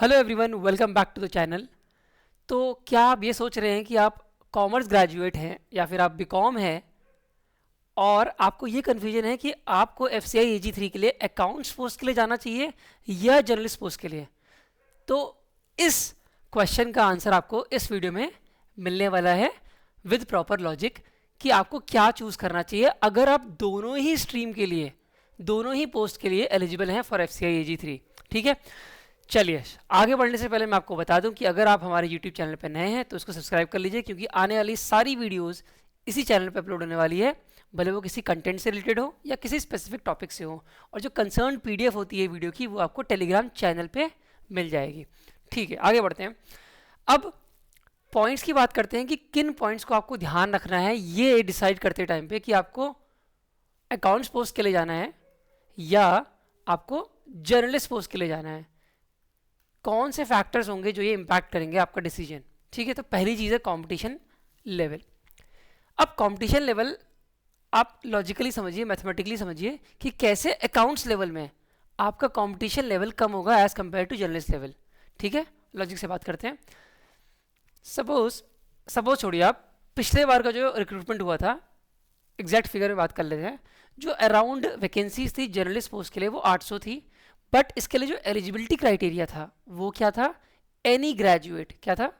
Hello everyone, welcome back to the channel. तो क्या आप ये सोच रहे हैं कि आप कॉमर्स ग्रेजुएट हैं या फिर आप बीकॉम हैं और आपको ये कन्फ्यूजन है कि आपको एफ सी आई AG3 के लिए अकाउंट्स पोस्ट के लिए जाना चाहिए या जर्नलिस्ट पोस्ट के लिए? तो इस क्वेश्चन का आंसर आपको इस वीडियो में मिलने वाला है विद प्रॉपर लॉजिक कि आपको क्या चूज़ करना चाहिए अगर आप दोनों ही स्ट्रीम के लिए, दोनों ही पोस्ट के लिए एलिजिबल हैं फॉर FCI AG3। ठीक है, चलिए आगे बढ़ने से पहले मैं आपको बता दूं कि अगर आप हमारे YouTube चैनल पर नए हैं तो उसको सब्सक्राइब कर लीजिए, क्योंकि आने वाली सारी वीडियोस इसी चैनल पर अपलोड होने वाली है, भले वो किसी कंटेंट से रिलेटेड हो या किसी स्पेसिफिक टॉपिक से हो। और जो कंसर्न PDF होती है वीडियो की, वो आपको टेलीग्राम चैनल पे मिल जाएगी। ठीक है, आगे बढ़ते हैं। अब पॉइंट्स की बात करते हैं कि किन पॉइंट्स को आपको ध्यान रखना है ये डिसाइड करते टाइम पे कि आपको अकाउंट्स पोस्ट के लिए जाना है या आपको जर्नलिस्ट पोस्ट के लिए जाना है। कौन से फैक्टर्स होंगे जो ये इम्पैक्ट करेंगे आपका डिसीजन। ठीक है, तो पहली चीज़ है कंपटीशन लेवल। अब कंपटीशन लेवल आप लॉजिकली समझिए, मैथमेटिकली समझिए कि कैसे अकाउंट्स लेवल में आपका कंपटीशन लेवल कम होगा as compare to journalist level. ठीक है, लॉजिक से बात करते हैं। सपोज छोड़िए, आप पिछले बार का जो रिक्रूटमेंट हुआ था, एग्जैक्ट फिगर में बात कर लेते हैं। जो अराउंड वैकेंसीज थी जर्नलिस्ट पोस्ट के लिए वो 800 थी, बट इसके लिए जो एलिजिबिलिटी क्राइटेरिया था वो क्या था? Any graduate. क्या था?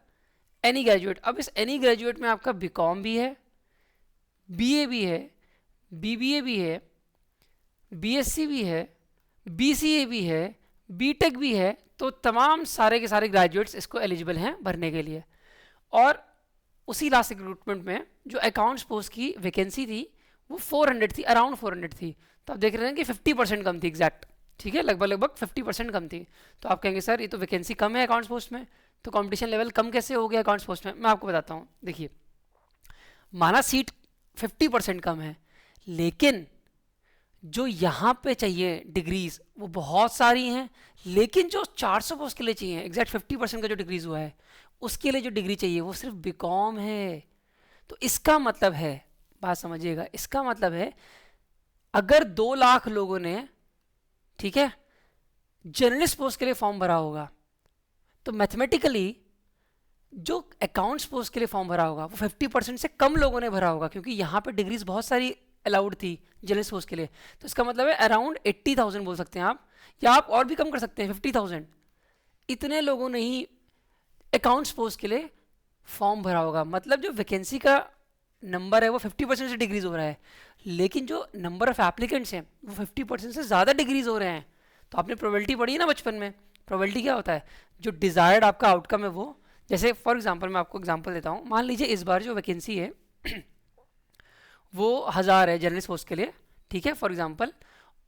Any graduate. अब इस एनी ग्रेजुएट में आपका बीकॉम भी है, BA भी है, BBA भी है, BSc भी है, BCA भी है, BTech भी है। तो तमाम सारे के सारे ग्रेजुएट्स इसको एलिजिबल हैं भरने के लिए। और उसी लास्ट रिक्रूटमेंट में जो अकाउंट्स पोस्ट की वैकेंसी थी वो 400 थी, अराउंड 400 थी। तो आप देख रहे हैं कि 50% कम थी एग्जैक्ट। ठीक है, लगभग 50% कम थी। तो आप कहेंगे सर ये तो वैकेंसी कम है अकाउंट्स पोस्ट में, तो कंपटीशन लेवल कम कैसे हो गया अकाउंट्स पोस्ट में? मैं आपको बताता हूँ। देखिए, माना सीट 50% कम है, लेकिन जो यहाँ पे चाहिए डिग्रीज वो बहुत सारी हैं। लेकिन जो 400 पोस्ट के लिए चाहिए, एग्जैक्ट 50% का जो डिग्रीज हुआ है उसके लिए जो डिग्री चाहिए वो सिर्फ बीकॉम है। तो इसका मतलब है, बात समझिएगा, इसका मतलब है अगर 2 लाख लोगों ने, ठीक है, जर्नलिस्ट पोस्ट के लिए फॉर्म भरा होगा, तो मैथमेटिकली जो अकाउंट्स पोस्ट के लिए फॉर्म भरा होगा वो 50% से कम लोगों ने भरा होगा, क्योंकि यहाँ पे डिग्रीज बहुत सारी अलाउड थी जर्नलिस्ट पोस्ट के लिए। तो इसका मतलब है अराउंड 80,000 बोल सकते हैं आप, या आप और भी कम कर सकते हैं, 50,000। इतने लोगों ने ही अकाउंट्स पोस्ट के लिए फॉर्म भरा होगा। मतलब जो वैकेंसी का नंबर है वो 50% से डिक्रीज हो रहा है, लेकिन जो नंबर ऑफ एप्लीकेंट्स हैं वो 50% से ज़्यादा डिक्रीज हो रहे हैं। तो आपने प्रोबेबिलिटी पढ़ी है ना बचपन में। प्रोबेबिलिटी क्या होता है? जो डिज़ायर्ड आपका आउटकम है वो, जैसे फॉर एग्जांपल मैं आपको एग्जांपल देता हूँ। मान लीजिए इस बार जो वैकेंसी है वो 1000 है जर्नलिस्ट पोस्ट के लिए, ठीक है, फॉर एग्जांपल।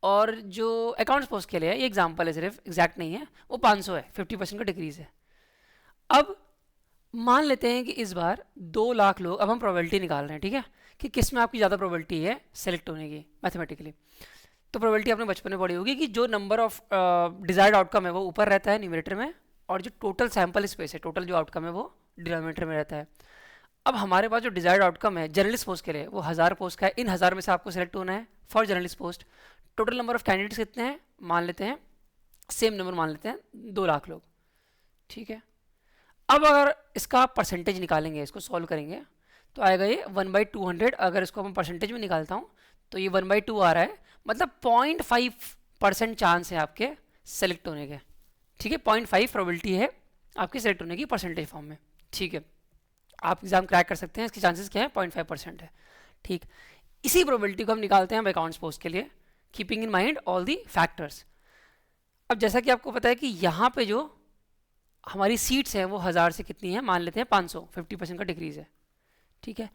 और जो अकाउंट्स पोस्ट के लिए है, ये एग्जांपल है सिर्फ, एग्जैक्ट नहीं है, वो 500 है, 50% का डिक्रीज है। अब मान लेते हैं कि इस बार 2 लाख लोग, अब हम प्रोबेबिलिटी निकाल रहे हैं, ठीक है, कि किस में आपकी ज़्यादा प्रोबेबिलिटी है सेलेक्ट होने की मैथमेटिकली। तो प्रोबेबिलिटी आपने बचपन में पढ़ी होगी कि जो नंबर ऑफ डिजायर्ड आउटकम है वो ऊपर रहता है न्यूमरेटर में, और जो टोटल सैंपल स्पेस है, टोटल जो आउटकम है वो डिनोमिनेटर में रहता है। अब हमारे पास जो डिजायर्ड आउटकम है जर्नलिस्ट पोस्ट के लिए वो 1000 पोस्ट का है। इन 1000 में से आपको सेलेक्ट होना है for journalist post. Total number of candidates कितने हैं मान लेते हैं, सेम नंबर मान लेते हैं, 2 लाख लोग। ठीक है, अब अगर इसका परसेंटेज निकालेंगे, इसको सॉल्व करेंगे, तो आएगा ये 1/200। अगर इसको हम परसेंटेज में निकालता हूँ तो ये 1/2 आ रहा है, मतलब 0.5% चांस है आपके सेलेक्ट होने के। ठीक है, 0.5 प्रोबेबिलिटी है आपके सेलेक्ट होने की परसेंटेज फॉर्म में। ठीक है, आप एग्जाम क्रैक कर सकते हैं, इसके चांसेस क्या है? 0.5% है। ठीक, इसी प्रोबेबिलिटी को हम निकालते हैं अकाउंट्स पोस्ट के लिए, keeping in mind all the factors. अब जैसा कि आपको पता है कि यहाँ पे जो हमारी सीट्स हैं वो 1000 से कितनी है, मान लेते हैं 500, 50% का डिक्रीज है। ठीक है,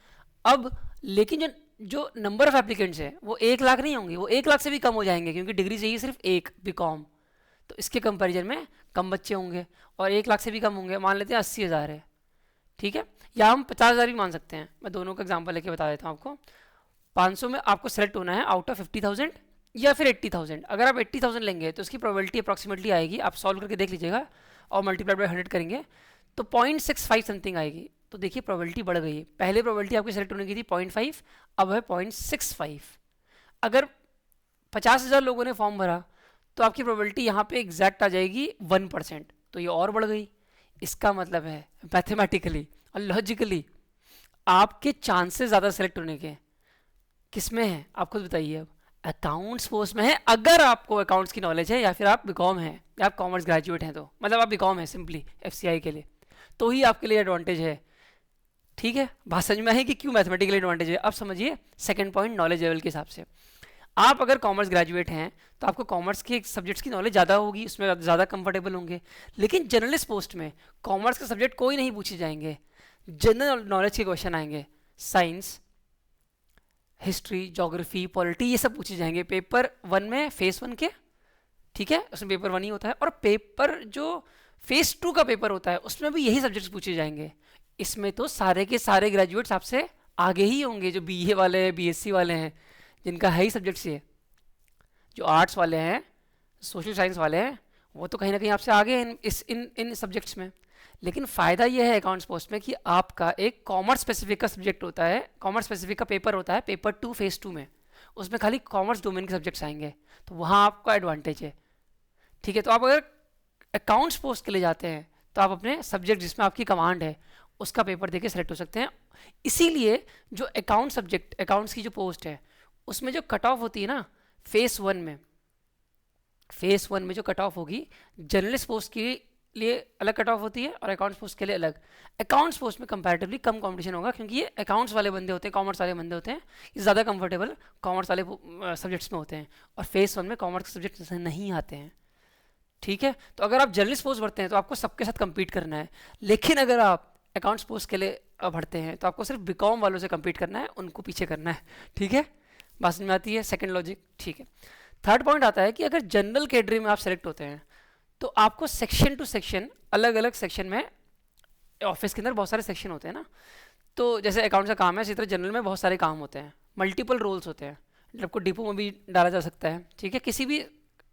अब लेकिन जो नंबर ऑफ एप्लीकेंट्स है वो 1 लाख नहीं होंगे, वो 1 लाख से भी कम हो जाएंगे, क्योंकि डिग्री चाहिए सिर्फ एक बीकॉम। तो इसके कंपैरिजन में कम बच्चे होंगे, और 1 लाख से भी कम होंगे, मान लेते हैं 80,000 है। ठीक है, या हम 50,000 भी मान सकते हैं। मैं दोनों का एग्जाम्पल लेके बता देता हूँ आपको। 500 में आपको सेलेक्ट होना है आउट ऑफ 50,000 या फिर 80,000। अगर आप 80,000 लेंगे तो उसकी प्रोबेबिलिटी अप्रॉक्सीमेटली आएगी, आप सॉल्व करके देख लीजिएगा, और मल्टीप्लाइड बाय 100 करेंगे तो 0.65 समथिंग आएगी। तो देखिए प्रोबेबिलिटी बढ़ गई है। पहले प्रोबेबिलिटी आपकी सेलेक्ट होने की थी 0.5, अब है 0.65। अगर 50,000 लोगों ने फॉर्म भरा तो आपकी प्रोबेबिलिटी यहाँ पे एग्जैक्ट आ जाएगी 1%। तो ये और बढ़ गई। इसका मतलब है मैथमेटिकली और लॉजिकली आपके चांसेस ज़्यादा सेलेक्ट होने के किस में है, आप खुद बताइए। अब अकाउंट्स पोस्ट में है अगर आपको अकाउंट्स की नॉलेज है, या फिर आप बीकॉम है या आप कॉमर्स ग्रेजुएट हैं, तो मतलब आप बीकॉम है सिंपली एफसीआई के लिए, तो ही आपके लिए एडवांटेज है। ठीक है, बात समझ में है कि क्यों मैथमेटिकल एडवांटेज है। अब समझिए सेकंड पॉइंट नॉलेज लेवल के हिसाब से। आप अगर कॉमर्स ग्रेजुएट हैं तो आपको कॉमर्स के सब्जेक्ट्स की नॉलेज ज़्यादा होगी, उसमें ज़्यादा कंफर्टेबल होंगे। लेकिन जर्नलिस्ट पोस्ट में कॉमर्स के सब्जेक्ट कोई नहीं पूछे जाएंगे, जनरल नॉलेज के क्वेश्चन आएंगे, साइंस, हिस्ट्री, ज्योग्राफी, पॉलिटी, ये सब पूछे जाएंगे पेपर 1 में, फेस 1 के। ठीक है, उसमें पेपर 1 ही होता है, और पेपर जो फेस 2 का पेपर होता है उसमें भी यही सब्जेक्ट्स पूछे जाएंगे। इसमें तो सारे के सारे ग्रेजुएट्स आपसे आगे ही होंगे, जो बीए वाले हैं, बीएससी वाले हैं, जिनका है ही सब्जेक्ट्स ये। जो आर्ट्स वाले हैं, सोशल साइंस वाले हैं, वो तो कहीं ना कहीं आपसे आगे हैं इन सब्जेक्ट्स में। लेकिन फ़ायदा ये है अकाउंट्स पोस्ट में कि आपका एक कॉमर्स स्पेसिफिक का सब्जेक्ट होता है, कॉमर्स स्पेसिफिक का पेपर होता है, पेपर 2 फेस 2 में, उसमें खाली कॉमर्स डोमेन के सब्जेक्ट्स आएंगे, तो वहाँ आपका एडवांटेज है। ठीक है, तो आप अगर अकाउंट्स पोस्ट के लिए जाते हैं तो आप अपने सब्जेक्ट जिसमें आपकी कमांड है उसका पेपर देके सेलेक्ट हो सकते हैं। इसीलिए जो अकाउंट सब्जेक्ट, अकाउंट्स की जो पोस्ट है उसमें जो कट ऑफ होती है ना फेस 1 में, फेस 1 में जो कट ऑफ होगी जर्नलिस्ट पोस्ट के लिए अलग कट ऑफ होती है और अकाउंट्स पोस्ट के लिए अलग। अकाउंट्स पोस्ट में कंपैरेटिवली कम कंपटीशन होगा, क्योंकि ये अकाउंट्स वाले बंदे होते हैं, कॉमर्स वाले बंदे होते हैं, ये ज़्यादा कंफर्टेबल कॉमर्स वाले सब्जेक्ट्स में होते हैं, और फेस 1 में कॉमर्स के सब्जेक्ट नहीं आते हैं। ठीक है, तो अगर आप जर्नलिस्ट पोस्ट भरते हैं तो आपको सबके साथ कम्पीट करना है, लेकिन अगर आप अकाउंट्स पोस्ट के लिए भरते हैं तो आपको सिर्फ बीकॉम वालों से कम्पीट करना है, उनको पीछे करना है। ठीक है, बात समझ में आती है, सेकंड लॉजिक। ठीक है, थर्ड पॉइंट आता है कि अगर जनरल कैटेगरी में आप सेलेक्ट होते हैं तो आपको सेक्शन टू सेक्शन, अलग अलग सेक्शन में, ऑफिस के अंदर बहुत सारे सेक्शन होते हैं ना, तो जैसे अकाउंट्स का काम है, इसी तरह जनरल में बहुत सारे काम होते हैं, मल्टीपल रोल्स होते हैं। आपको डिपो में भी डाला जा सकता है, ठीक है, किसी भी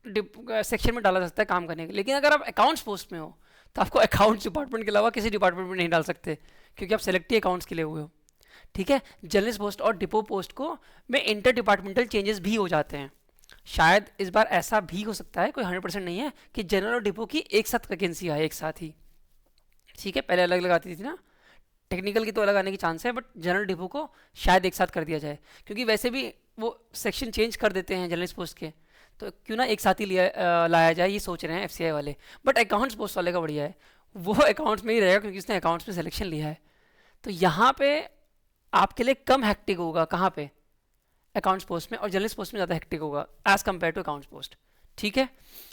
सेक्शन में डाला जा सकता है काम करने के। लेकिन अगर आप अकाउंट्स पोस्ट में हो तो आपको अकाउंट्स डिपार्टमेंट के अलावा किसी डिपार्टमेंट में नहीं डाल सकते, क्योंकि आप सेलेक्ट ही अकाउंट्स के लिए हुए हो। ठीक है, जर्नलिस्ट पोस्ट और डिपो पोस्ट को में इंटर डिपार्टमेंटल चेंजेस भी हो जाते हैं। शायद इस बार ऐसा भी हो सकता है, कोई 100% नहीं है, कि जनरल और डिपो की एक साथ वैकेंसी आए एक साथ ही। ठीक है, पहले अलग अलग आती थी ना, टेक्निकल की तो अलग आने की चांस है, बट जनरल डिपो को शायद एक साथ कर दिया जाए, क्योंकि वैसे भी वो सेक्शन चेंज कर देते हैं जर्नलिस्ट पोस्ट के, तो क्यों ना एक साथ ही लाया जाए, ये सोच रहे हैं एफसीआई वाले। बट अकाउंट्स पोस्ट वाले का बढ़िया है, वो अकाउंट्स में ही रहेगा क्योंकि उसने अकाउंट्स में सिलेक्शन लिया है, तो यहाँ पे आपके लिए कम हेक्टिक होगा। कहाँ पे? अकाउंट्स पोस्ट में, और जर्नलिस्ट पोस्ट में ज़्यादा हेक्टिक होगा as compare to accounts post. ठीक है,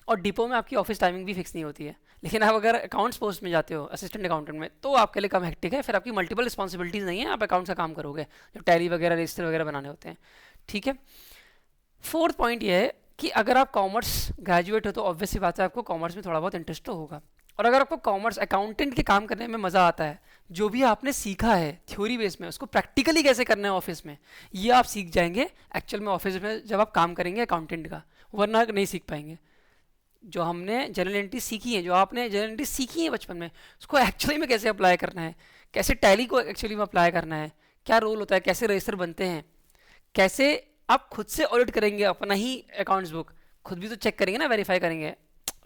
और डिपो में आपकी ऑफिस टाइमिंग भी फिक्स नहीं होती है, लेकिन आप अगर अकाउंट्स पोस्ट में जाते हो असिस्टेंट अकाउंटेंट में, तो आपके लिए कम हेक्टिक है, फिर आपकी मल्टीपल रिस्पॉन्सिबिलिटीज़ नहीं है, आप अकाउंट्स का काम करोगे, जो टैली वगैरह, रजिस्टर वगैरह बनाने होते हैं। ठीक है, फोर्थ पॉइंट ये है कि अगर आप कॉमर्स ग्रेजुएट हो तो ऑब्वियस सी बात है आपको कॉमर्स में थोड़ा बहुत इंटरेस्ट तो होगा, और अगर आपको कॉमर्स अकाउंटेंट के काम करने में मज़ा आता है, जो भी आपने सीखा है थ्योरी बेस में उसको प्रैक्टिकली कैसे करना है ऑफिस में, ये आप सीख जाएंगे एक्चुअल में ऑफिस में जब आप काम करेंगे अकाउंटेंट का, वरना नहीं सीख पाएंगे। जो हमने जनरल एंट्री सीखी है, जो आपने जनरल एंट्री सीखी है बचपन में, उसको एक्चुअली में कैसे अप्लाई करना है, कैसे टैली को एक्चुअली में अप्लाई करना है, क्या रोल होता है, कैसे रजिस्टर बनते हैं, कैसे आप खुद से ऑडिट करेंगे अपना ही अकाउंट्स बुक, खुद भी तो चेक करेंगे ना, वेरीफाई करेंगे,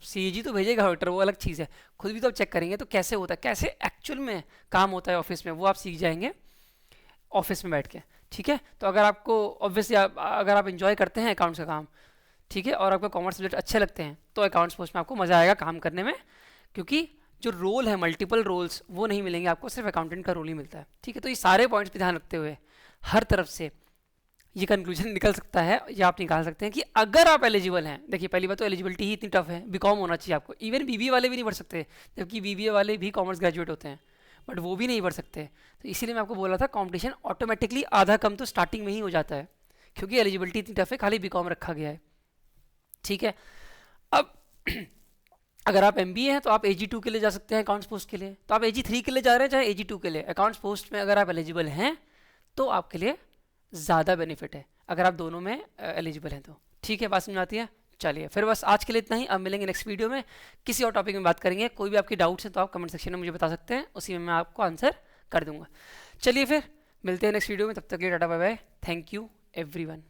सीएजी तो भेजेगा ऑडिटर, वो अलग चीज़ है, खुद भी तो आप चेक करेंगे, तो कैसे होता है, कैसे एक्चुअल में काम होता है ऑफिस में, वो आप सीख जाएंगे ऑफिस में बैठ के। ठीक है, तो अगर आपको ऑब्वियसली अगर आप इंजॉय करते हैं अकाउंट्स का काम, ठीक है, और आपको कॉमर्स सब्जेक्ट अच्छे लगते हैं, तो अकाउंट्स पोस्ट में आपको मज़ा आएगा काम करने में, क्योंकि जो रोल है मल्टीपल रोल्स वो नहीं मिलेंगे आपको, सिर्फ अकाउंटेंट का रोल ही मिलता है। ठीक है, तो ये सारे पॉइंट्स पे ध्यान रखते हुए हर तरफ से ये कंक्लूजन निकल सकता है, या आप निकाल सकते हैं कि अगर आप एलिजिबल हैं। देखिए पहली बात तो एलिजिबिलिटी ही इतनी टफ है, बीकॉम होना चाहिए आपको, इवन बीबीए वाले भी नहीं पढ़ सकते, जबकि बीबीए वाले भी कॉमर्स ग्रेजुएट होते हैं, बट वो भी नहीं पढ़ सकते। तो इसीलिए मैं आपको बोला था कंपटीशन ऑटोमेटिकली आधा कम तो स्टार्टिंग में ही हो जाता है, क्योंकि एलिजिबिलिटी इतनी टफ है, खाली बीकॉम रखा गया है। ठीक है, अब अगर आप एमबीए हैं तो आप AG2 के लिए जा सकते हैं अकाउंट्स पोस्ट के लिए, तो आप AG3 के लिए जा रहे हैं चाहे AG2 के लिए, अकाउंट्स पोस्ट में अगर आप एलिजिबल हैं तो आपके लिए ज़्यादा बेनिफिट है, अगर आप दोनों में एलिजिबल हैं तो। ठीक है, बात समझ आती है। चलिए फिर बस आज के लिए इतना ही, अब मिलेंगे नेक्स्ट वीडियो में, किसी और टॉपिक में बात करेंगे। कोई भी आपकी डाउट्स हैं तो आप कमेंट सेक्शन में मुझे बता सकते हैं, उसी में मैं आपको आंसर कर दूंगा। चलिए फिर मिलते हैं नेक्स्ट वीडियो में, तब तक के लिए tata bye bye, thank you everyone.